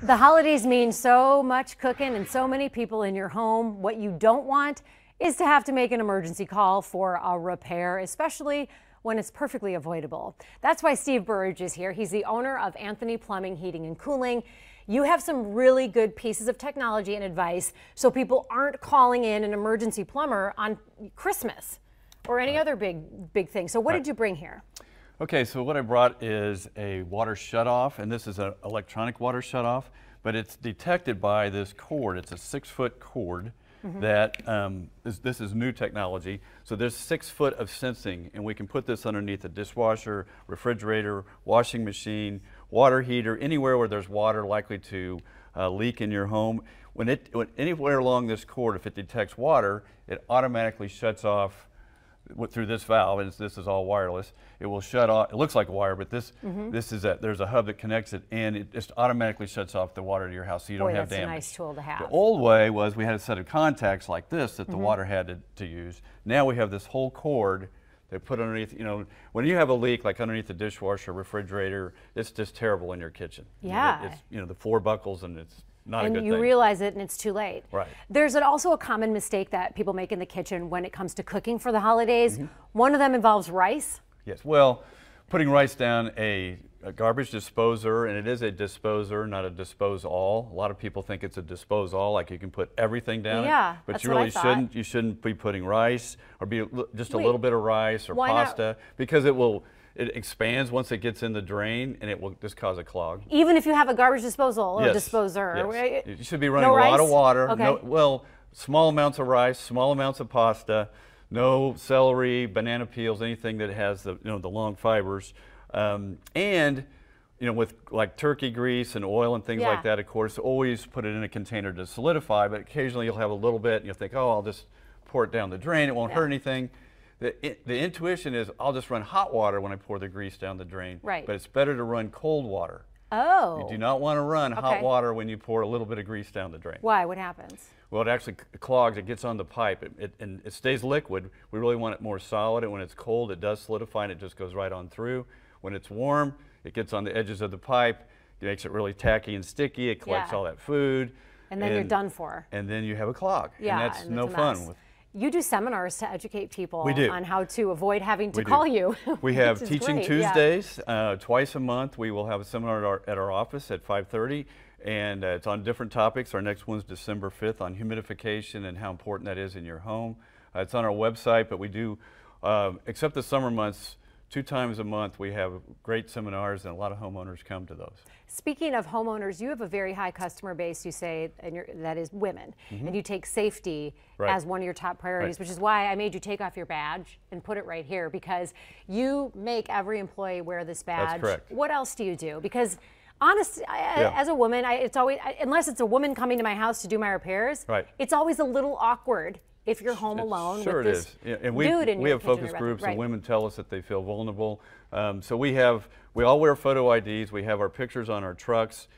The holidays mean so much cooking and so many people in your home. What you don't want is to have to make an emergency call for a repair, especially when it's perfectly avoidable. That's why Steve Burbridge is here. He's the owner of Anthony Plumbing, Heating and Cooling. You have some really good pieces of technology and advice so people aren't calling in an emergency plumber on Christmas or any other big thing. So what did you bring here? Okay, so what I brought is a water shutoff, and this is an electronic water shutoff, but it's detected by this cord. It's a 6-foot cord that this is new technology. So there's 6 foot of sensing, and we can put this underneath a dishwasher, refrigerator, washing machine, water heater, anywhere where there's water likely to leak in your home. When anywhere along this cord, if it detects water, it automatically shuts off through this valve, and this is all wireless. It will shut off. It looks like a wire, but this is there's a hub that connects it, and it just automatically shuts off the water to your house, so you don't have damage. That's a nice tool to have. The old way was we had a set of contacts like this that the water had to use. Now we have this whole cord they put underneath. You know, when you have a leak like underneath the dishwasher, refrigerator, it's just terrible in your kitchen. Yeah. The floor buckles, and it's not a good thing. And you realize it and it's too late. Right. There's also a common mistake that people make in the kitchen when it comes to cooking for the holidays. One of them involves rice. Yes, well, putting rice down a garbage disposer, and it is a disposer, not a dispose all. A lot of people think it's a dispose all, like you can put everything down it, but you really shouldn't. You shouldn't be putting rice or just a little bit of rice or pasta, because it expands once it gets in the drain, and it will just cause a clog. Even if you have a garbage disposal or disposer? Yes. You should be running a lot of water. Okay. Well, small amounts of rice, small amounts of pasta, no celery, banana peels, anything that has the long fibers. And with like turkey grease and oil and things like that, of course, always put it in a container to solidify, but occasionally you'll have a little bit and you'll think, oh, I'll just pour it down the drain. It won't hurt anything. The intuition is I'll just run hot water when I pour the grease down the drain. Right. But it's better to run cold water. Oh. You do not want to run hot water when you pour a little bit of grease down the drain. Why? What happens? Well, it actually clogs. It gets on the pipe, and it stays liquid. We really want it more solid, and when it's cold, it does solidify, and it just goes right on through. When it's warm, it gets on the edges of the pipe. It makes it really tacky and sticky. It collects all that food. And then you're done for. And then you have a clog. Yeah, and that's no fun. You do seminars to educate people on how to avoid having to call you. We have Teaching Tuesdays. Twice a month we will have a seminar at our office at 5:30, and it's on different topics. Our next one's December 5th on humidification and how important that is in your home. It's on our website, but we do, except the summer months, 2 times a month we have great seminars, and a lot of homeowners come to those. Speaking of homeowners, you have a very high customer base, you say, and that is women, and you take safety as one of your top priorities, which is why I made you take off your badge and put it right here, because you make every employee wear this badge. That's correct. What else do you do? Because honestly, as a woman, it's always, unless it's a woman coming to my house to do my repairs, it's always a little awkward if you're home alone with this and dude in your we have focus groups, and women tell us that they feel vulnerable. So we all wear photo IDs. We have our pictures on our trucks.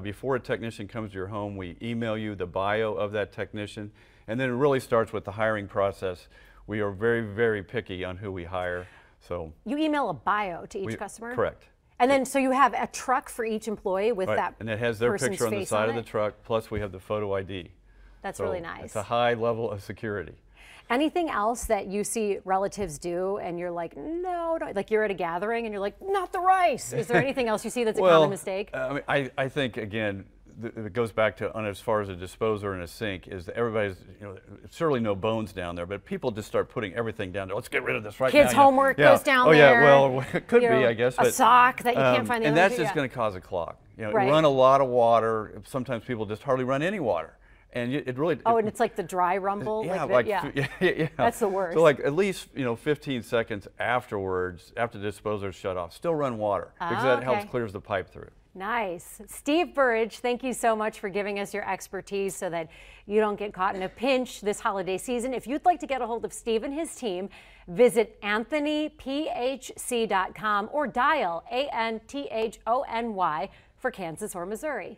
Before a technician comes to your home, we email you the bio of that technician, and then it really starts with the hiring process. We are very, very picky on who we hire. So you email a bio to each customer? Correct. And then, so you have a truck for each employee with that and it has their picture on the side of the truck, plus we have the photo ID. That's really nice. It's a high level of security. Anything else that you see relatives do and you're like, no, like you're at a gathering and you're like, not the rice. Is there anything else you see that's a common mistake? I think, again, it goes back to, as far as a disposer and a sink, is that everybody's, certainly no bones down there, but people just start putting everything down there. Let's get rid of this right now. Kids' homework goes down there. Well, it could be, I guess. A sock that you can't find the and that's just going to cause a clog. Run a lot of water. Sometimes people just hardly run any water. And it really... and it's like the dry rumble? That's the worst. So like at least, 15 seconds afterwards, after the disposer's shut off, still run water, because that helps clears the pipe through. Nice. Steve Burbridge, thank you so much for giving us your expertise so that you don't get caught in a pinch this holiday season. If you'd like to get a hold of Steve and his team, visit AnthonyPHC.com or dial ANTHONY for Kansas or Missouri.